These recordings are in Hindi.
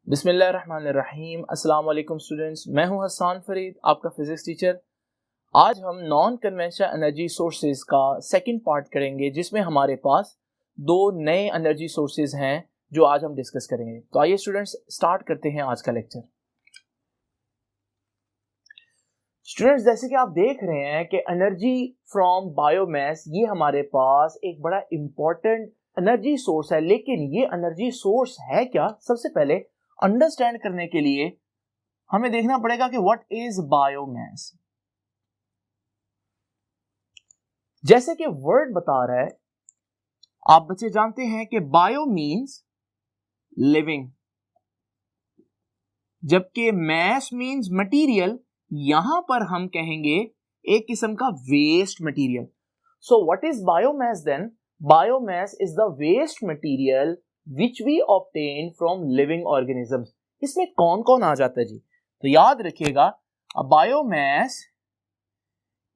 बिस्मिल्लाहिर्रहमानिर्रहीम। अस्सलाम वालेकुम स्टूडेंट्स, मैं हूं हसन फरीद, आपका फिजिक्स टीचर। आज हम नॉन कन्वेंशनल एनर्जी सोर्सेज का सेकंड पार्ट करेंगे, जिसमें हमारे पास दो नए एनर्जी सोर्सेज हैं जो आज हम डिस्कस करेंगे। तो आइए स्टूडेंट्स स्टार्ट करते हैं आज का लेक्चर। स्टूडेंट्स, जैसे कि आप देख रहे हैं कि एनर्जी फ्रॉम बायोमास ये हमारे पास एक बड़ा इंपॉर्टेंट एनर्जी सोर्स है, लेकिन ये एनर्जी सोर्स है क्या, सबसे पहले अंडरस्टैंड करने के लिए हमें देखना पड़ेगा कि व्हाट इज बायोमास। जैसे कि वर्ड बता रहा है, आप बच्चे जानते हैं कि बायो मीन्स लिविंग, जबकि मास मीन्स मटीरियल। यहां पर हम कहेंगे एक किस्म का waste material. So what is biomass then? Biomass is the waste material which we obtain from living organisms। इसमें कौन कौन आ जाता है जी? तो याद रखिएगा, बायोमास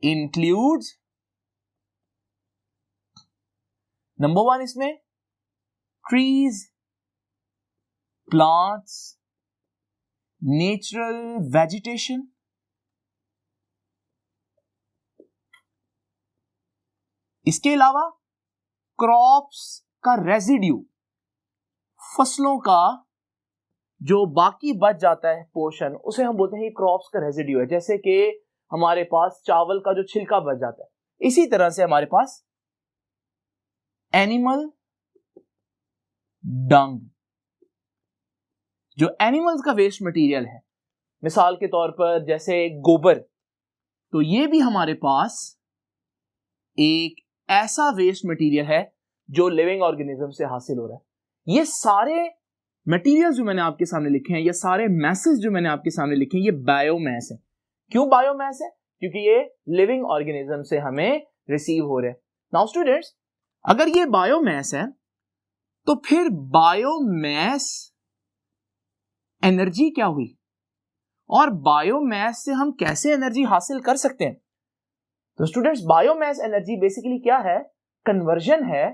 इंक्लूड्स नंबर 1 इसमें ट्रीज, प्लांट्स, नेचुरल वेजिटेशन, इसके अलावा क्रॉप्स का रेजिड्यू, फसलों का जो बाकी बच जाता है पोर्शन, उसे हम बोलते हैं क्रॉप्स का रेजिड्यू है। जैसे कि हमारे पास चावल का जो छिलका बच जाता है, इसी तरह से हमारे पास एनिमल डंग, जो एनिमल्स का वेस्ट मटेरियल है, मिसाल के तौर पर जैसे गोबर, तो ये भी हमारे पास एक ऐसा वेस्ट मटेरियल है जो लिविंग ऑर्गेनिज्म से हासिल हो रहा है। ये सारे मटेरियल जो मैंने आपके सामने लिखे हैं, ये सारे मैसेज जो मैंने आपके सामने लिखे हैं, ये बायोमास है। क्यों बायोमास है? क्योंकि ये लिविंग ऑर्गेनिज्म से हमें रिसीव हो रहे हैं। नाउ स्टूडेंट्स, अगर ये बायोमास है तो फिर बायोमास एनर्जी क्या हुई, और बायोमास से हम कैसे एनर्जी हासिल कर सकते हैं? तो स्टूडेंट्स, बायोमास एनर्जी बेसिकली क्या है? कन्वर्जन है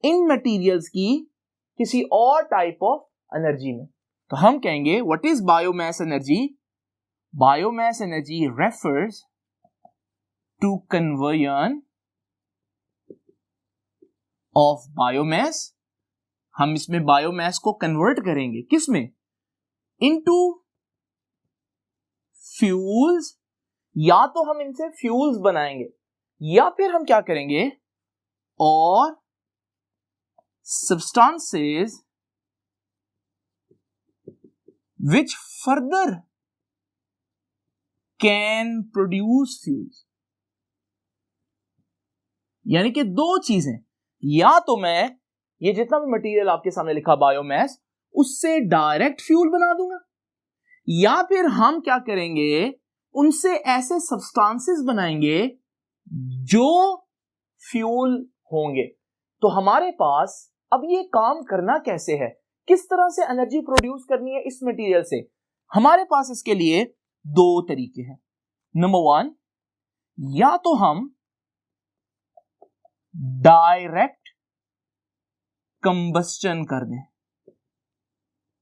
इन मटेरियल्स की किसी और टाइप ऑफ एनर्जी में। तो हम कहेंगे what is biomass energy? Biomass energy refers to conversion of biomass. हम इसमें बायोमास को कन्वर्ट करेंगे किसमें? इनटू फ्यूल्स, या तो हम इनसे फ्यूल्स बनाएंगे, या फिर हम क्या करेंगे, और substances which further can produce fuels। यानी कि दो चीजें, या तो मैं ये जितना भी मटेरियल आपके सामने लिखा बायोमास, उससे डायरेक्ट फ्यूल बना दूंगा, या फिर हम क्या करेंगे, उनसे ऐसे सब्सटेंसेस बनाएंगे जो फ्यूल होंगे। तो हमारे पास अब ये काम करना कैसे है, किस तरह से एनर्जी प्रोड्यूस करनी है इस मटेरियल से? हमारे पास इसके लिए दो तरीके हैं। नंबर 1, या तो हम डायरेक्ट कंबस्टन कर दें।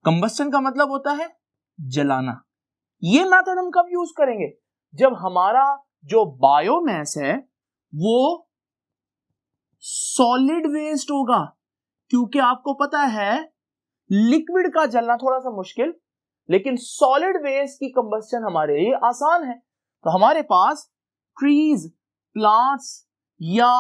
कंबस्टन का मतलब होता है जलाना। ये मेथड हम कब यूज करेंगे? जब हमारा जो बायोमास है वो सॉलिड वेस्ट होगा, क्योंकि आपको पता है लिक्विड का जलना थोड़ा सा मुश्किल, लेकिन सॉलिड वेस्ट की कंबस्टन हमारे लिए आसान है। तो हमारे पास ट्रीज, प्लांट्स या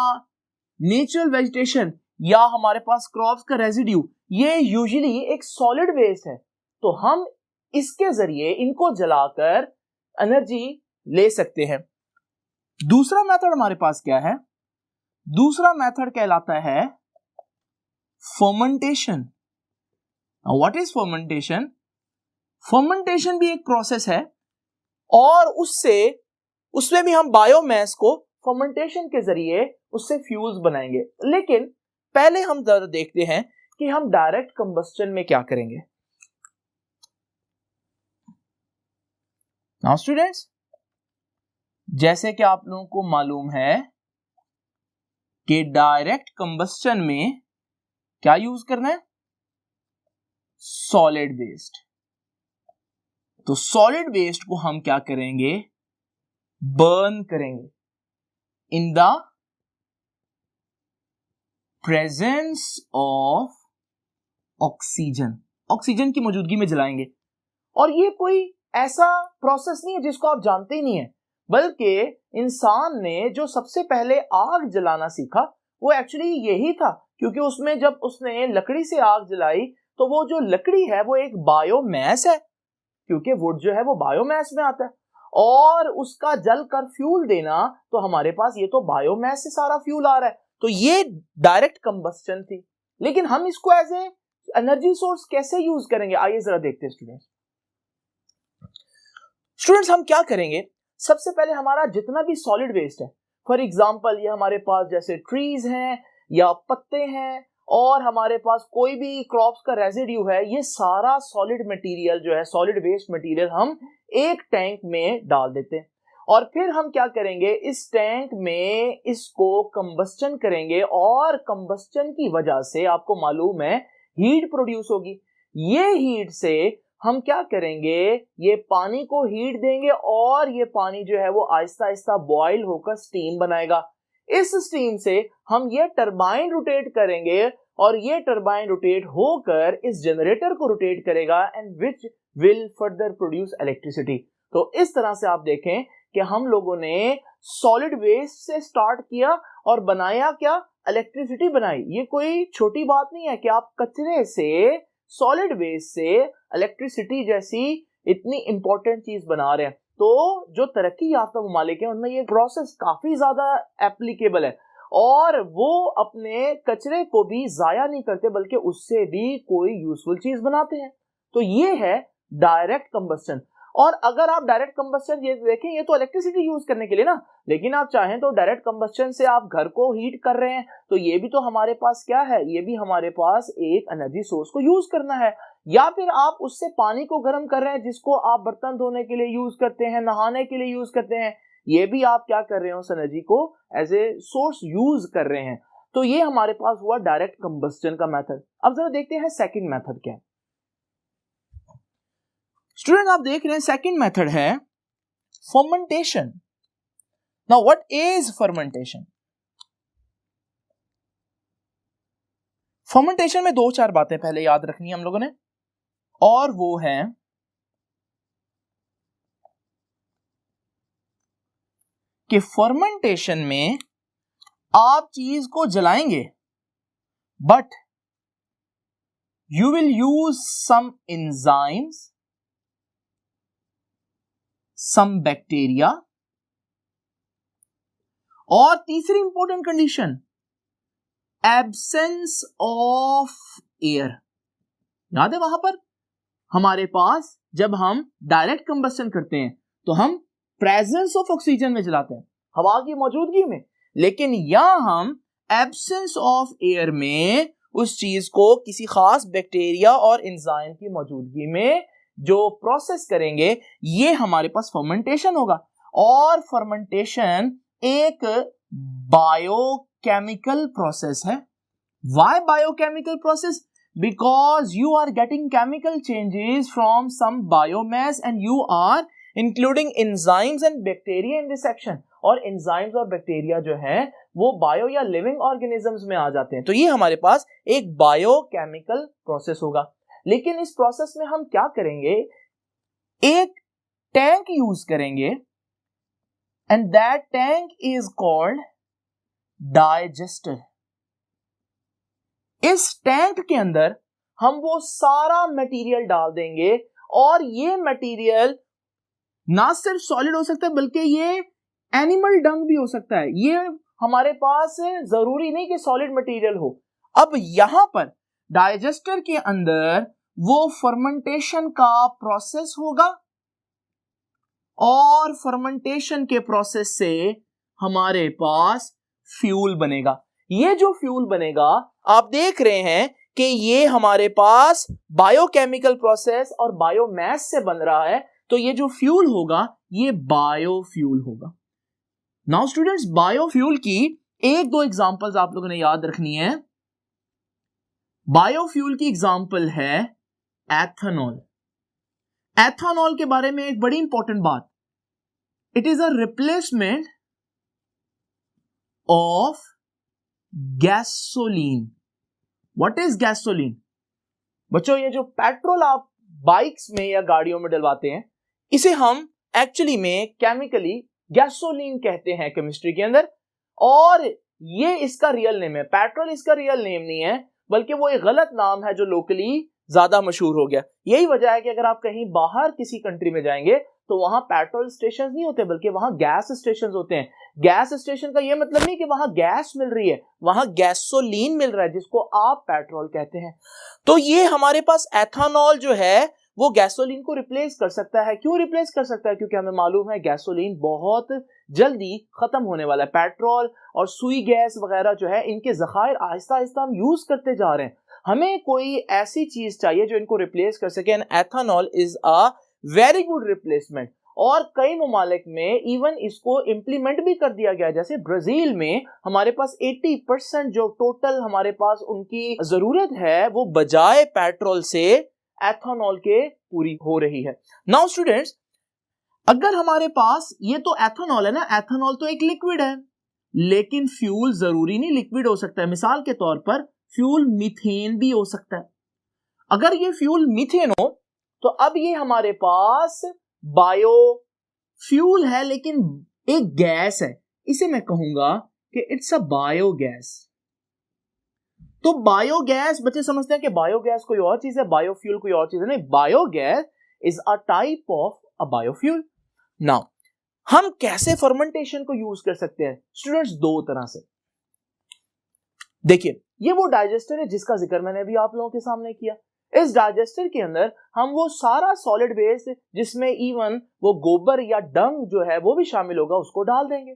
नेचुरल वेजिटेशन या हमारे पास क्रॉप्स का रेजिड्यू, ये यूजुअली एक सॉलिड वेस्ट है। तो हम इसके जरिए इनको जलाकर एनर्जी ले सकते हैं। दूसरा मेथड हमारे पास क्या है? दूसरा मेथड कहलाता है fermentation. What is fermentation? Fermentation भी एक प्रोसेस है, और उसमें भी हम बायोमास को फर्मेंटेशन के जरिए उससे फ्यूल्स बनाएंगे। लेकिन पहले हम जरा देखते हैं कि हम डायरेक्ट कंबस्टन में क्या करेंगे। नाउ स्टूडेंट्स, जैसे कि आप लोगों को मालूम है कि डायरेक्ट कंबस्टन में क्या यूज करना है? Solid waste. तो सॉलिड वेस्ट को हम क्या करेंगे, बर्न करेंगे in the presence of oxygen, oxygen की मौजूदगी में जलाएंगे। और ये कोई ऐसा प्रोसेस नहीं है जिसको आप जानते ही नहीं है, बल्कि इंसान ने जो सबसे पहले आग जलाना सीखा वो एक्चुअली यही था, क्योंकि उसमें जब उसने लकड़ी से आग जलाई तो वो जो लकड़ी है वो एक बायोमैस है, क्योंकि वुड जो है वो बायोमैस में आता है, और उसका जल कर फ्यूल देना, तो हमारे पास ये तो बायोमैस से सारा फ्यूल आ रहा है, तो ये डायरेक्ट कंबस्टन थी। लेकिन हम इसको एज ए एनर्जी सोर्स कैसे यूज करेंगे, आइए जरा देखते हैं स्टूडेंट्स हम क्या करेंगे। सबसे पहले हमारा जितना भी सॉलिड वेस्ट है, फॉर एग्जांपल ये हमारे पास जैसे ट्रीज हैं या पत्ते हैं, और हमारे पास कोई भी क्रॉप्स का रेजिड्यू है, ये सारा सॉलिड मटेरियल जो है, सॉलिड वेस्ट मटेरियल हम एक टैंक में डाल देते हैं, और फिर हम क्या करेंगे, इस टैंक में इसको कंबस्टन करेंगे, और कंबस्टन की वजह से आपको मालूम है हीट प्रोड्यूस होगी। ये हीट से हम क्या करेंगे, ये पानी को हीट देंगे, और ये पानी जो है वो आहिस्ता आहिस्ता बॉयल होकर स्टीम बनाएगा। इस स्टीम से हम ये टरबाइन रोटेट करेंगे, और ये टरबाइन रोटेट होकर इस जनरेटर को रोटेट करेगा, and which will further produce electricity. तो इस तरह से आप देखें कि हम लोगों ने सॉलिड वेस्ट से स्टार्ट किया और बनाया क्या, इलेक्ट्रिसिटी बनाई। ये कोई छोटी बात नहीं है कि आप कचरे से, सॉलिड वेस्ट से इलेक्ट्रिसिटी जैसी इतनी इंपॉर्टेंट चीज बना रहे हैं। तो जो तरक्की याफ्ता ममालिक हैं उनमें ये प्रोसेस काफी ज्यादा एप्लीकेबल है, और वो अपने कचरे को भी जाया नहीं करते, बल्कि उससे भी कोई यूजफुल चीज बनाते हैं। तो ये है डायरेक्ट कंबस्टन। और अगर आप डायरेक्ट कंबस्टन ये देखें, ये तो इलेक्ट्रिसिटी यूज करने के लिए ना, लेकिन आप चाहें तो डायरेक्ट कंबस्टन से आप घर को हीट कर रहे हैं, तो ये भी तो हमारे पास क्या है, ये भी हमारे पास एक एनर्जी सोर्स को यूज करना है। या फिर आप उससे पानी को गर्म कर रहे हैं, जिसको आप बर्तन धोने के लिए यूज करते हैं, नहाने के लिए यूज करते हैं, ये भी आप क्या कर रहे हैं, उस एनर्जी को एज ए सोर्स यूज कर रहे हैं। तो ये हमारे पास हुआ डायरेक्ट कंबस्टन का मेथड। अब जरा देखते हैं सेकंड मेथड क्या है। स्टूडेंट आप देख रहे हैं सेकंड मेथड है fermentation. Now what is fermentation? Fermentation में दो चार बातें पहले याद रखनी है हम लोगों ने, और वो है कि फर्मेंटेशन में आप चीज को जलाएंगे, but you will use some enzymes, some bacteria, और तीसरी important condition absence of air. याद है वहां पर हमारे पास जब हम डायरेक्ट कंबस्टन करते हैं तो हम प्रेजेंस ऑफ ऑक्सीजन में जलाते हैं, हवा की मौजूदगी में, लेकिन यहां हम एब्सेंस ऑफ एयर में उस चीज को किसी खास बैक्टीरिया और एंजाइम की मौजूदगी में जो प्रोसेस करेंगे, ये हमारे पास फर्मेंटेशन होगा। और फर्मेंटेशन एक बायोकेमिकल प्रोसेस है। Why biochemical process? Because you are getting chemical changes from some biomass and you are including enzymes and bacteria in this section. और enzymes और bacteria जो है वो bio या living organisms में आ जाते हैं। तो ये हमारे पास एक biochemical process होगा। लेकिन इस प्रोसेस में हम क्या करेंगे, एक टैंक यूज करेंगे, and that tank is called digester। इस टैंक के अंदर हम वो सारा मटेरियल डाल देंगे, और ये मटेरियल ना सिर्फ सॉलिड हो सकता है बल्कि ये एनिमल डंग भी हो सकता है। ये हमारे पास जरूरी नहीं कि सॉलिड मटेरियल हो। अब यहां पर डाइजेस्टर के अंदर वो फर्मेंटेशन का प्रोसेस होगा, और फर्मेंटेशन के प्रोसेस से हमारे पास फ्यूल बनेगा। ये जो फ्यूल बनेगा आप देख रहे हैं कि ये हमारे पास बायोकेमिकल प्रोसेस और बायोमास से बन रहा है, तो ये जो फ्यूल होगा ये बायोफ्यूल होगा। नाउ स्टूडेंट्स, बायोफ्यूल की एक दो एग्जांपल्स आप लोगों ने याद रखनी है। बायोफ्यूल की एग्जांपल है एथेनॉल। एथेनॉल के बारे में एक बड़ी इंपॉर्टेंट बात, it is a replacement of gasoline. What is gasoline? बच्चों, ये जो पेट्रोल आप बाइक्स में या गाड़ियों में डलवाते हैं, इसे हम एक्चुअली में केमिकली गैसोलीन कहते हैं केमिस्ट्री के अंदर, और ये इसका रियल नेम है। पेट्रोल इसका रियल नेम नहीं है, बल्कि वो एक गलत नाम है जो लोकली ज्यादा मशहूर हो गया। यही वजह है कि अगर आप कहीं बाहर किसी कंट्री में जाएंगे तो वहां पेट्रोल स्टेशन नहीं होते, बल्कि वहां गैस स्टेशन होते हैं। गैस स्टेशन का यह मतलब नहीं कि वहां गैस मिल रही है, वहां गैसोलीन मिल रहा है, जिसको आप पेट्रोल कहते हैं। तो ये हमारे पास एथेनॉल जो है वो गैसोलीन को रिप्लेस कर सकता है। क्यों रिप्लेस कर सकता है? क्योंकि हमें मालूम है गैसोलीन बहुत जल्दी खत्म होने वाला है। पेट्रोल और सुई गैस वगैरह जो है, इनके जखायर आहिस्ता आहिस्ता हम यूज करते जा रहे हैं। हमें कोई ऐसी चीज चाहिए जो इनको रिप्लेस कर सके, and ethanol is a very good replacement. और कई ममालिक में इवन इसको इंप्लीमेंट भी कर दिया गया। जैसे ब्राजील में हमारे पास 80% जो टोटल हमारे पास उनकी जरूरत है वो बजाय पेट्रोल से एथेनॉल के पूरी हो रही है। नाउ स्टूडेंट्स, अगर हमारे पास ये तो एथेनॉल है ना, एथेनॉल तो एक लिक्विड है, लेकिन फ्यूल जरूरी नहीं लिक्विड हो सकता है। मिसाल के तौर पर फ्यूल मीथेन भी हो सकता है। अगर ये फ्यूल मीथेन हो तो अब ये हमारे पास बायो फ्यूल है, लेकिन एक गैस है। इसे मैं कहूंगा कि इट्स अ बायोगैस। तो बायोगैस, बच्चे समझते हैं कि बायोगैस कोई और चीज है, बायोफ्यूल कोई और चीज है। नहीं, biogas is a type of a biofuel. Now हम कैसे फर्मेंटेशन को यूज कर सकते हैं स्टूडेंट्स? दो तरह से। देखिए, ये वो डाइजेस्टर है जिसका जिक्र मैंने अभी आप लोगों के सामने किया। इस डाइजेस्टर के अंदर हम वो सारा सॉलिड वेस्ट, जिसमें इवन वो गोबर या डंग जो है वो भी शामिल होगा, उसको डाल देंगे।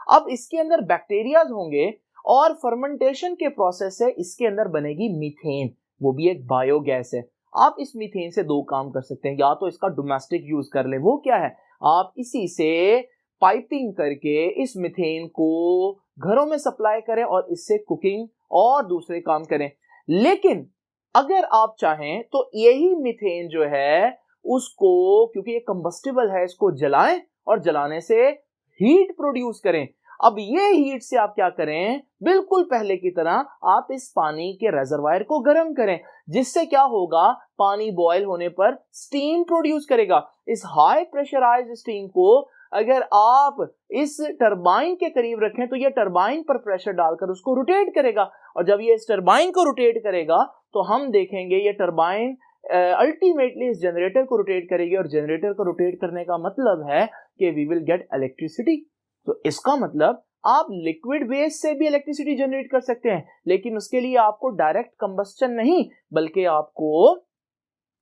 अब इसके अंदर बैक्टीरियाज होंगे और फर्मेंटेशन के प्रोसेस से इसके अंदर बनेगी मीथेन, वो भी एक बायोगैस है। आप इस मीथेन से दो काम कर सकते हैं, या तो इसका डोमेस्टिक यूज कर ले, वो क्या है, आप इसी से पाइपिंग करके इस मीथेन को घरों में सप्लाई करें और इससे कुकिंग और दूसरे काम करें। लेकिन अगर आप चाहें तो यही मीथेन जो है उसको, क्योंकि ये कंबस्टिबल है, इसको जलाएं और जलाने से हीट प्रोड्यूस करें। अब ये हीट से आप क्या करें, बिल्कुल पहले की तरह आप इस पानी के रेजरवायर को गर्म करें, जिससे क्या होगा, पानी बॉयल होने पर स्टीम प्रोड्यूस करेगा। इस हाई प्रेशराइज्ड स्टीम को अगर आप इस टरबाइन के करीब रखें तो ये टरबाइन पर प्रेशर डालकर उसको रोटेट करेगा, और जब ये इस टरबाइन को रोटेट करेगा तो हम देखेंगे ये टरबाइन अल्टीमेटली इस जनरेटर को रोटेट करेगी, और जनरेटर को रोटेट करने का मतलब है कि वी विल गेट इलेक्ट्रिसिटी। तो इसका मतलब आप लिक्विड वेस्ट से भी इलेक्ट्रिसिटी जनरेट कर सकते हैं, लेकिन उसके लिए आपको डायरेक्ट कंबस्टन नहीं, बल्कि आपको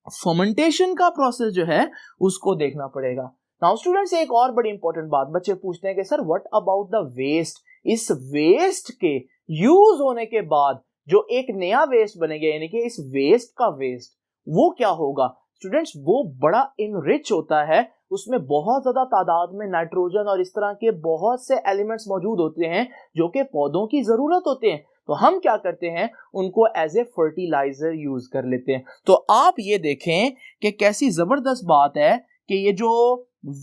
फर्मेंटेशन का प्रोसेस जो है उसको देखना पड़ेगा। नाउ स्टूडेंट्स, एक और बड़ी इंपॉर्टेंट बात, बच्चे पूछते हैं कि sir what about the waste? इस वेस्ट के यूज होने के बाद जो एक नया वेस्ट बनेगा, यानी कि इस वेस्ट का वेस्ट, वो क्या होगा? स्टूडेंट्स, वो बड़ा इनरिच होता है, उसमें बहुत ज्यादा तादाद में नाइट्रोजन और इस तरह के बहुत से एलिमेंट्स मौजूद होते हैं जो कि पौधों की जरूरत होते हैं। तो हम क्या करते हैं, उनको एज ए फर्टिलाइजर यूज कर लेते हैं। तो आप ये देखें कि कैसी जबरदस्त बात है कि ये जो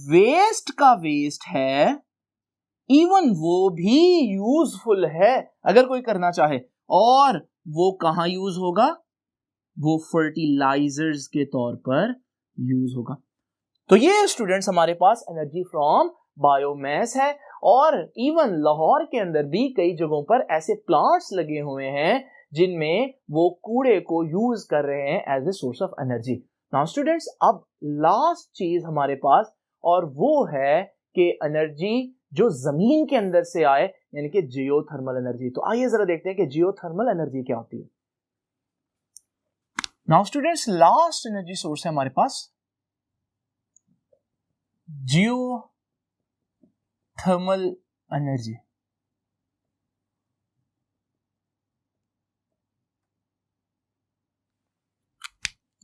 वेस्ट का वेस्ट है, इवन वो भी यूजफुल है अगर कोई करना चाहे। और वो कहां यूज होगा? वो फर्टिलाइजर्स के तौर पर यूज होगा। तो ये स्टूडेंट्स हमारे पास एनर्जी फ्रॉम बायोमास है, और इवन लाहौर के अंदर भी कई जगहों पर ऐसे प्लांट्स लगे हुए हैं जिनमें वो कूड़े को यूज कर रहे हैं as a source of energy. Now students, अब लास्ट चीज हमारे पास, और वो है कि एनर्जी जो जमीन के अंदर से आए, यानी कि जियोथर्मल एनर्जी। तो आइए जरा देखते हैं कि जियोथर्मल एनर्जी क्या होती है। Now students, last energy source है हमारे पास जियोथर्मल एनर्जी।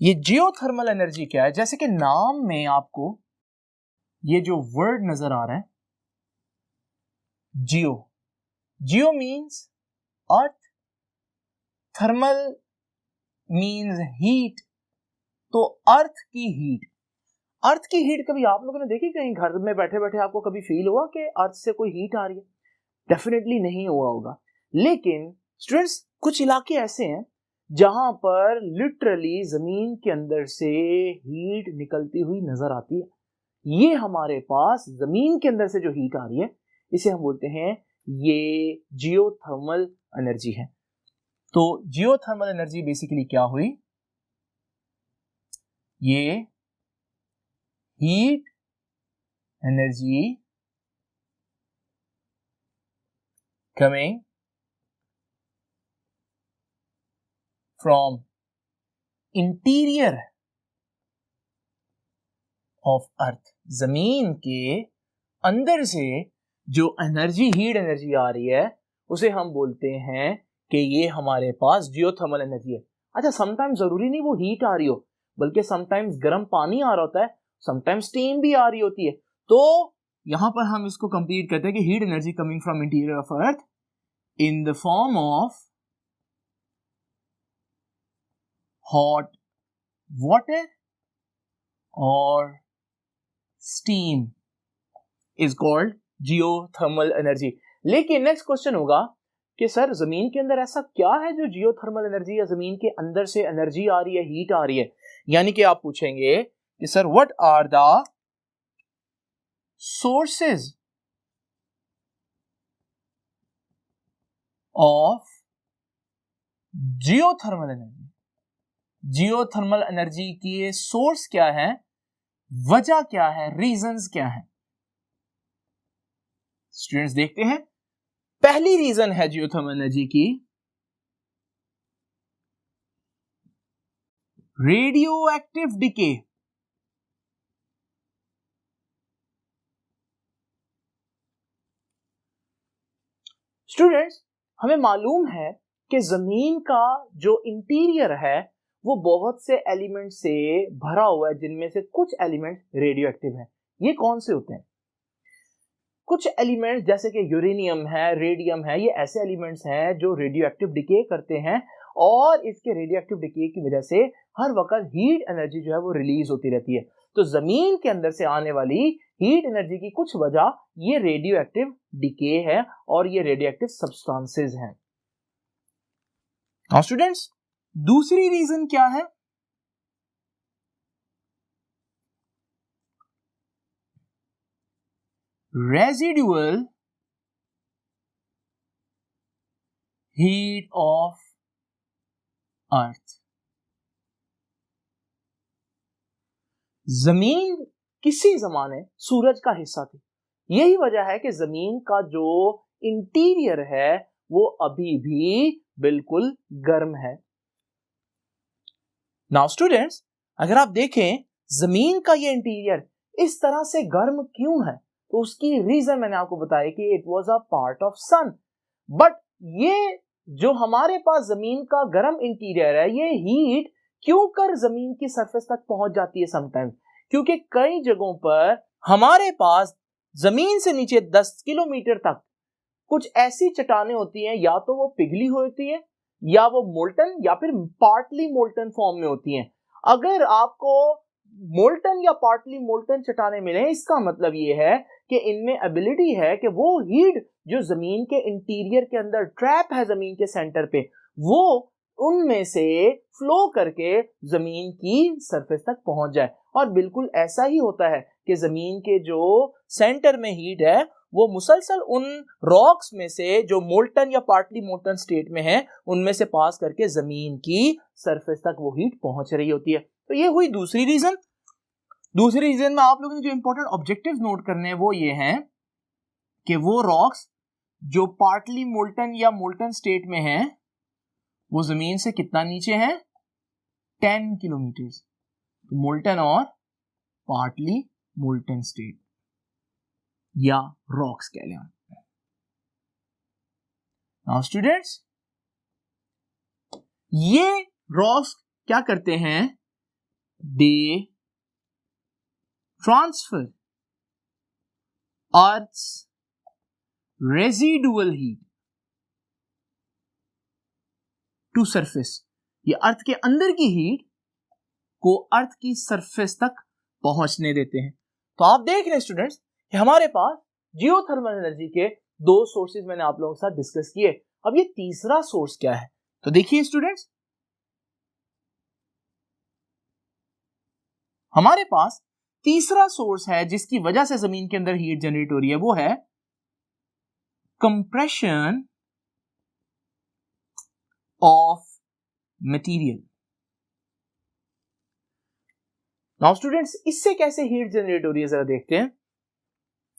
ये जियोथर्मल एनर्जी क्या है? जैसे कि नाम में आपको ये जो वर्ड नजर आ रहा है, geo, geo means earth, thermal means heat, तो अर्थ की हीट। अर्थ की हीट कभी आप लोगों ने देखी? कहीं घर में बैठे बैठे आपको कभी फील हुआ कि अर्थ से कोई हीट आ रही है? डेफिनेटली नहीं हुआ होगा। लेकिन स्टूडेंट्स, कुछ इलाके ऐसे हैं जहां पर लिटरली जमीन के अंदर से हीट निकलती हुई नजर आती है। ये हमारे पास जमीन के अंदर से जो हीट आ रही है, इसे हम बोलते हैं ये जियोथर्मल एनर्जी है। तो जियोथर्मल एनर्जी बेसिकली क्या हुई? ये heat energy coming from interior of earth, जमीन के अंदर से जो एनर्जी, हीट एनर्जी आ रही है, उसे हम बोलते हैं कि ये हमारे पास जियोथर्मल एनर्जी है। अच्छा, समटाइम्स जरूरी नहीं वो हीट आ रही हो, बल्कि समटाइम्स गर्म पानी आ रहा होता है, समटाइम्स स्टीम भी आ रही होती है। तो यहां पर हम इसको कंप्लीट करते हैं कि heat energy coming from interior of earth in the form of hot water or steam is called geothermal energy। लेकिन नेक्स्ट क्वेश्चन होगा कि सर जमीन के अंदर ऐसा क्या है जो जियोथर्मल एनर्जी या जमीन के अंदर से एनर्जी आ रही है, हीट आ रही है? यानी कि आप पूछेंगे कि sir what are the sources of geothermal energy. Geothermal energy की सोर्स क्या है, वजह क्या है, रीजंस क्या है? स्टूडेंट्स देखते हैं। पहली रीजन है जियोथर्मल एनर्जी की रेडियो एक्टिव डिके। स्टूडेंट्स, हमें मालूम है कि जमीन का जो इंटीरियर है वो बहुत से एलिमेंट से भरा हुआ है, जिनमें से कुछ एलिमेंट रेडियो एक्टिव हैं। ये कौन से होते हैं? कुछ एलिमेंट्स जैसे कि यूरेनियम है, रेडियम है, ये ऐसे एलिमेंट्स हैं जो रेडियो एक्टिव डिके करते हैं, और इसके रेडियो एक्टिव डिके की वजह से हर वक्त हीट एनर्जी जो है वो रिलीज होती रहती है। तो जमीन के अंदर से आने वाली हीट एनर्जी की कुछ वजह ये रेडियो एक्टिव डिके है और ये रेडियो एक्टिव सब्सटेंसेस हैं। नाउ स्टूडेंट्स, दूसरी रीजन क्या है? Residual heat of earth. जमीन किसी जमाने सूरज का हिस्सा थी। यही वजह है कि जमीन का जो इंटीरियर है वो अभी भी बिल्कुल गर्म है। नाउ स्टूडेंट्स, अगर आप देखें जमीन का ये इंटीरियर इस तरह से गर्म क्यों है, तो उसकी रीजन मैंने आपको बताया कि it was a part of sun. But ये जो हमारे पास जमीन का गर्म इंटीरियर है, ये हीट क्यों कर जमीन की सरफेस तक पहुंच जाती है समटाइम? क्योंकि कई जगहों पर हमारे पास जमीन से नीचे 10 किलोमीटर तक कुछ ऐसी चट्टानें होती हैं, या तो वो पिघली होती है, या वो मोल्टन, या फिर पार्टली मोल्टन फॉर्म में होती हैं। अगर आपको मोल्टन या पार्टली मोल्टन चट्टानें मिले, इसका मतलब ये है कि इनमें एबिलिटी है कि वो हीट जो जमीन के इंटीरियर के अंदर ट्रैप है, जमीन के सेंटर पे, वो उनमें से फ्लो करके जमीन की सरफेस तक पहुंच जाए। और बिल्कुल ऐसा ही होता है कि जमीन के जो सेंटर में हीट है वो मुसलसल उन रॉक्स में से जो मोल्टन या पार्टली मोल्टन स्टेट में है, उनमें से पास करके जमीन की सरफेस तक वो हीट पहुंच रही होती है। तो ये हुई दूसरी रीजन। दूसरी रीजन में आप लोगों ने जो इंपॉर्टेंट ऑब्जेक्टिव्स नोट करने हैं वो ये हैं कि वो रॉक्स जो पार्टली मोल्टन या मोल्टन स्टेट में है वो जमीन से कितना नीचे है? 10 किलोमीटर। मोल्टन और पार्टली मोल्टन स्टेट या रॉक्स कह लें। नाउ स्टूडेंट्स, ये रॉक्स क्या करते हैं? They transfer earth's residual heat to surface. ये अर्थ के अंदर की हीट को अर्थ की सरफेस तक पहुंचने देते हैं। तो आप देख रहे हैं स्टूडेंट्स कि हमारे पास जियोथर्मल एनर्जी के दो सोर्सेज मैंने आप लोगों के साथ डिस्कस किए। अब ये तीसरा सोर्स क्या है? तो देखिए स्टूडेंट्स, हमारे पास तीसरा सोर्स है जिसकी वजह से जमीन के अंदर हीट जनरेट हो रही है, वो है compression of material. Now students, इससे कैसे हीट जनरेट हो रही है जरा देखते हैं।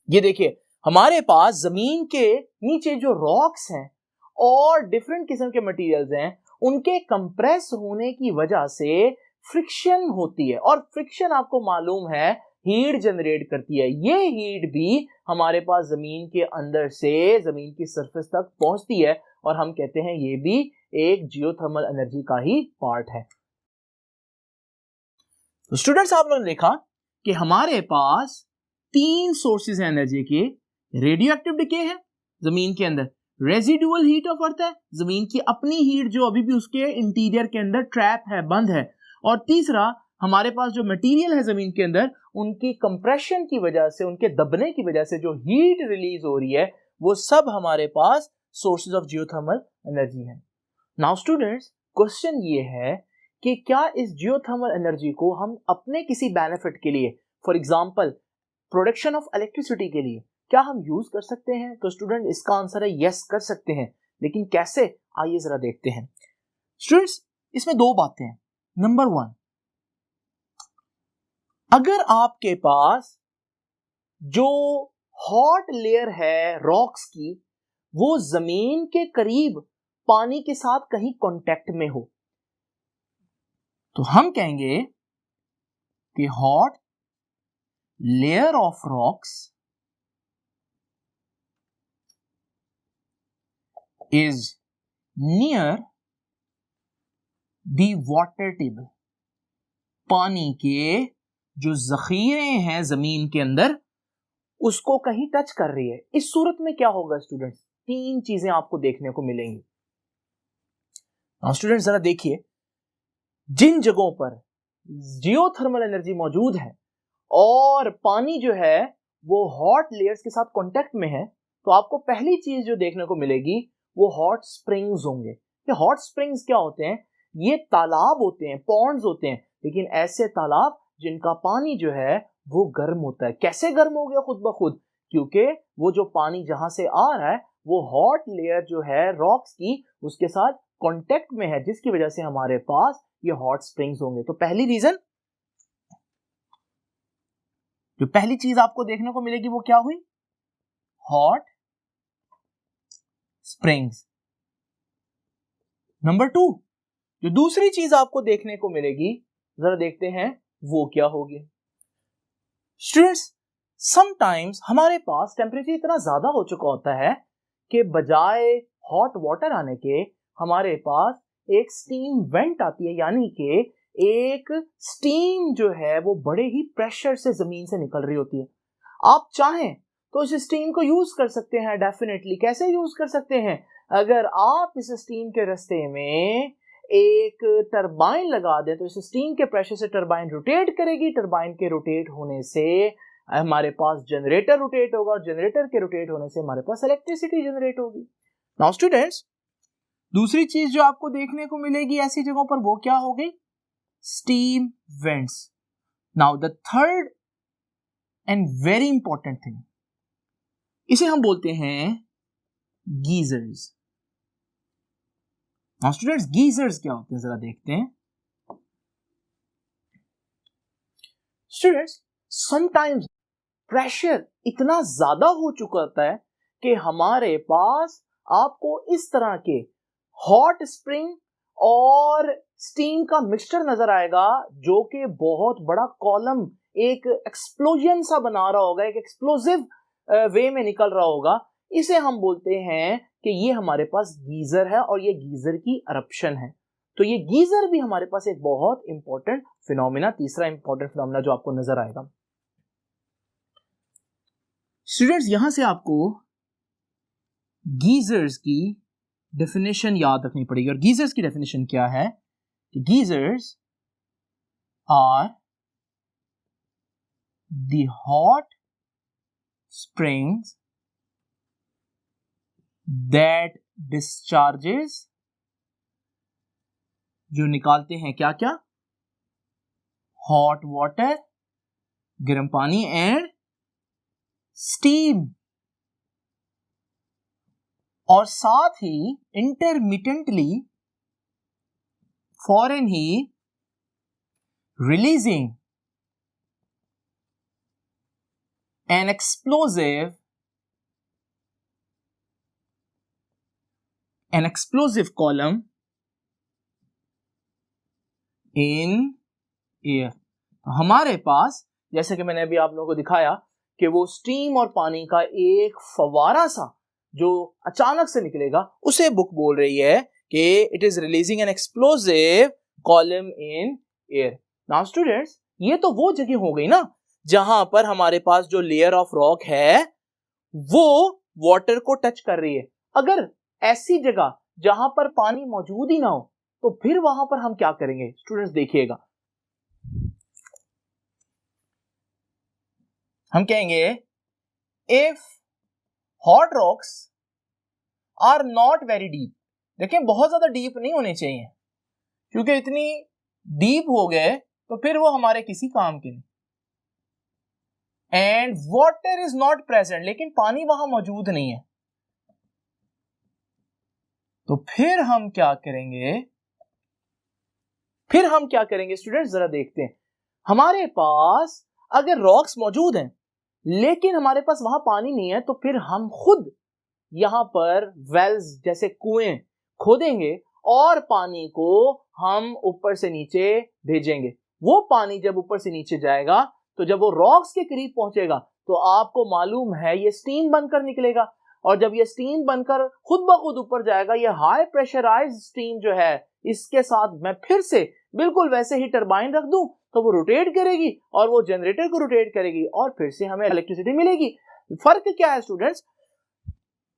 ये देखिए, हमारे पास जमीन के नीचे जो रॉक्स हैं और डिफरेंट किस्म के मटेरियल्स हैं, उनके कंप्रेस होने की वजह से फ्रिक्शन होती है, और फ्रिक्शन आपको मालूम है हीट जनरेट करती है। ये हीट भी हमारे पास जमीन के अंदर से जमीन की सरफेस तक पहुंचती है, और हम कहते हैं ये भी एक जियोथर्मल एनर्जी का ही पार्ट है। तो स्टूडेंट्स, आप लोगों ने देखा कि हमारे पास तीन सोर्सेज हैं एनर्जी के। रेडियो एक्टिव डिके है जमीन के अंदर, रेजिडुअल हीट ऑफ अर्थ है, जमीन की अपनी हीट जो अभी भी उसके इंटीरियर के अंदर ट्रैप है, बंद है, और तीसरा हमारे पास जो मटेरियल है जमीन के अंदर, उनकी कंप्रेशन की वजह से, उनके दबने की वजह से जो हीट रिलीज हो रही है, वो सब हमारे पास सोर्सेज ऑफ जियोथर्मल एनर्जी है। नाउ स्टूडेंट्स, क्वेश्चन ये है कि क्या इस जियोथर्मल एनर्जी को हम अपने किसी बेनिफिट के लिए, for example production of electricity के लिए, क्या हम यूज कर सकते हैं? तो स्टूडेंट, इसका आंसर है यस, कर सकते हैं। लेकिन कैसे, आइए जरा देखते हैं। स्टूडेंट्स, इसमें दो बातें हैं। नंबर वन, अगर आपके पास जो हॉट लेयर है रॉक्स की, वो जमीन के करीब पानी के साथ कहीं कांटेक्ट में हो, तो हम कहेंगे कि hot layer of rocks is near the water table. पानी के जो जखीरे हैं जमीन के अंदर, उसको कहीं टच कर रही है। इस सूरत में क्या होगा स्टूडेंट्स? तीन चीजें आपको देखने को मिलेंगी। स्टूडेंट्स, जरा देखिए, जिन जगहों पर जियोथर्मल एनर्जी मौजूद है और पानी जो है वो हॉट लेयर्स के साथ कांटेक्ट में है, तो आपको पहली चीज जो देखने को मिलेगी वो हॉट स्प्रिंग्स होंगे। ये हॉट स्प्रिंग्स क्या होते हैं? ये तालाब होते हैं, पॉन्ड्स होते हैं, लेकिन ऐसे तालाब जिनका पानी जो है वो गर्म होता है। कैसे गर्म हो गया? खुद ब खुद, क्योंकि वो जो पानी जहां से आ रहा है वो हॉट लेयर जो है रॉक्स की, उसके साथ कांटेक्ट में है, जिसकी वजह से हमारे पास ये हॉट स्प्रिंग्स होंगे। तो पहली रीजन, जो पहली चीज आपको देखने को मिलेगी वो क्या हुई? Hot springs. नंबर टू, जो दूसरी चीज आपको देखने को मिलेगी, जरा देखते हैं वो क्या होगी। स्टूडेंट्स, समटाइम्स हमारे पास टेम्परेचर इतना ज्यादा हो चुका होता है कि बजाय हॉट वाटर आने के हमारे पास एक स्टीम वेंट आती है, यानी कि एक स्टीम जो है वो बड़े ही प्रेशर से जमीन से निकल रही होती है। आप चाहें तो इस स्टीम को यूज कर सकते हैं डेफिनेटली। कैसे यूज कर सकते हैं? अगर आप इस स्टीम के रास्ते में एक टरबाइन लगा दें तो इस स्टीम के प्रेशर से टरबाइन रोटेट करेगी, टरबाइन के रोटेट होने से हमारे पास जनरेटर रोटेट होगा, और जनरेटर के रोटेट होने से हमारे पास इलेक्ट्रिसिटी जनरेट होगी। नाउ स्टूडेंट्स, दूसरी चीज जो आपको देखने को मिलेगी ऐसी जगहों पर वो क्या हो गई? Steam vents. Now the third and very important thing, इसे हम बोलते हैं गीजर्स। नाउ स्टूडेंट्स, गीजर्स क्या होते हैं जरा देखते हैं। स्टूडेंट्स, समटाइम्स प्रेशर इतना ज्यादा हो चुका होता है कि हमारे पास आपको इस तरह के हॉट स्प्रिंग और स्टीम का मिक्सचर नजर आएगा, जो कि बहुत बड़ा कॉलम, एक एक्सप्लोजन सा बना रहा होगा, एक एक्सप्लोसिव वे में निकल रहा होगा। इसे हम बोलते हैं कि ये हमारे पास गीजर है, और ये गीजर की अरप्शन है। तो ये गीजर भी हमारे पास एक बहुत इंपॉर्टेंट फिनोमिना, तीसरा इंपॉर्टेंट फिनोमिना जो आपको नजर आएगा। स्टूडेंट्स, यहां से आपको गीजर्स की डेफिनेशन याद रखनी पड़ेगी। और गीजर्स की डेफिनेशन क्या है? कि geysers are the hot springs that discharges, जो निकालते हैं क्या क्या, हॉट वाटर, गर्म पानी, एंड स्टीम, और साथ ही इंटरमिटेंटली फॉरन ही releasing an explosive column in air। हमारे पास, जैसे कि मैंने अभी आप लोगों को दिखाया कि वो स्टीम और पानी का एक फवारा सा जो अचानक से निकलेगा, उसे बुक बोल रही है कि it is releasing an explosive column in air. Now students, ये तो वो जगह हो गई ना जहां पर हमारे पास जो लेयर ऑफ रॉक है वो वाटर को टच कर रही है। अगर ऐसी जगह जहां पर पानी मौजूद ही ना हो तो फिर वहां पर हम क्या करेंगे स्टूडेंट्स, देखिएगा। हम कहेंगे if hot rocks are not very deep, देखिए बहुत ज्यादा डीप नहीं होने चाहिए, क्योंकि इतनी डीप हो गए तो फिर वो हमारे किसी काम के नहीं। And water is not present, लेकिन पानी वहां मौजूद नहीं है, तो फिर हम क्या करेंगे स्टूडेंट्स, जरा देखते हैं। हमारे पास अगर रॉक्स मौजूद हैं लेकिन हमारे पास वहां पानी नहीं है, तो फिर हम खुद यहां पर वेल्स जैसे कुएं खोदेंगे और पानी को हम ऊपर से नीचे भेजेंगे। वो पानी जब ऊपर से नीचे जाएगा तो जब वो रॉक्स के करीब पहुंचेगा तो आपको मालूम है ये स्टीम बनकर निकलेगा, और जब ये स्टीम बनकर खुद ब खुद ऊपर जाएगा, ये हाई प्रेशराइज्ड स्टीम जो है, इसके साथ मैं फिर से बिल्कुल वैसे ही टरबाइन रख दूं तो वो रोटेट करेगी और वो जनरेटर को रोटेट करेगी और फिर से हमें इलेक्ट्रिसिटी मिलेगी। फर्क क्या है स्टूडेंट्स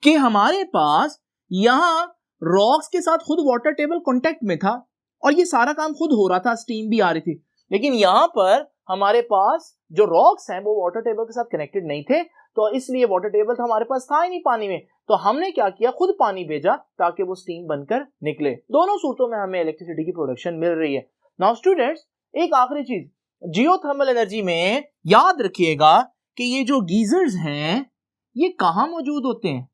कि हमारे पास यहां रॉक्स के साथ खुद वाटर टेबल कांटेक्ट में था और ये सारा काम खुद हो रहा था, स्टीम भी आ रही थी, लेकिन यहां पर हमारे पास जो रॉक्स हैं वो वाटर टेबल के साथ कनेक्टेड नहीं थे, तो इसलिए वाटर टेबल तो हमारे पास था ही नहीं पानी में, तो हमने क्या किया, खुद पानी भेजा ताकि वो स्टीम बनकर निकले। दोनों सूरतों में हमें इलेक्ट्रिसिटी की प्रोडक्शन मिल रही है। नाउ स्टूडेंट्स, एक आखिरी चीज, जियोथर्मल एनर्जी में याद रखिएगा कि ये जो गीजर्स हैं ये कहां मौजूद होते हैं।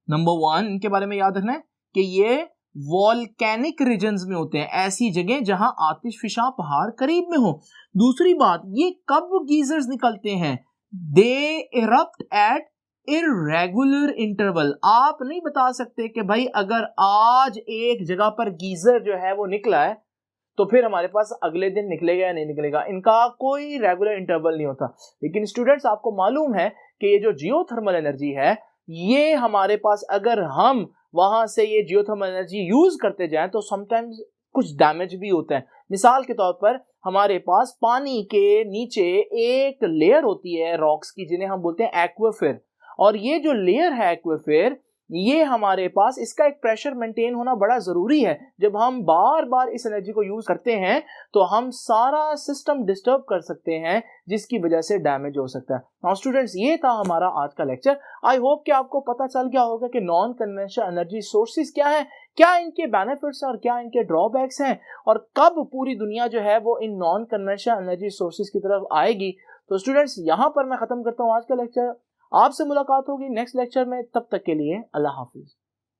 नंबर 1 इनके बारे में याद रखना है कि ये वॉल्केनिक रीजन्स में होते हैं, ऐसी जगह जहां आतिशफिशा पहाड़ करीब में हो। दूसरी बात, ये कब गीजर्स निकलते हैं, दे इरप्ट एट इर्रेगुलर इंटरवल। आप नहीं बता सकते कि भाई अगर आज एक जगह पर गीजर जो है वो निकला है तो फिर हमारे पास अगले दिन निकलेगा या नहीं निकलेगा, इनका कोई रेगुलर इंटरवल नहीं होता। लेकिन स्टूडेंट्स, आपको मालूम है कि ये जो जियोथर्मल एनर्जी है, ये हमारे पास अगर हम वहां से ये जियोथर्मल एनर्जी यूज करते जाएं तो समटाइम्स कुछ डैमेज भी होता है। मिसाल के तौर पर हमारे पास पानी के नीचे एक लेयर होती है रॉक्स की, जिन्हें हम बोलते हैं एक्वाफिर, और ये जो लेयर है एक्वाफिर, ये हमारे पास इसका एक प्रेशर मेंटेन होना बड़ा जरूरी है। जब हम बार बार इस एनर्जी को यूज करते हैं तो हम सारा सिस्टम डिस्टर्ब कर सकते हैं, जिसकी वजह से डैमेज हो सकता है। नाउ स्टूडेंट्स, ये था हमारा आज का लेक्चर। आई होप कि आपको पता चल गया होगा कि नॉन कन्वेंशनल एनर्जी सोर्सेज क्या है, क्या इनके बेनिफिट्स हैं और क्या इनके ड्रॉबैक्स हैं, और कब पूरी दुनिया जो है वो in non conventional energy sources की तरफ आएगी। तो स्टूडेंट्स, यहाँ पर मैं खत्म करता हूँ आज का लेक्चर। आपसे मुलाकात होगी नेक्स्ट लेक्चर में, तब तक के लिए अल्लाह हाफिज।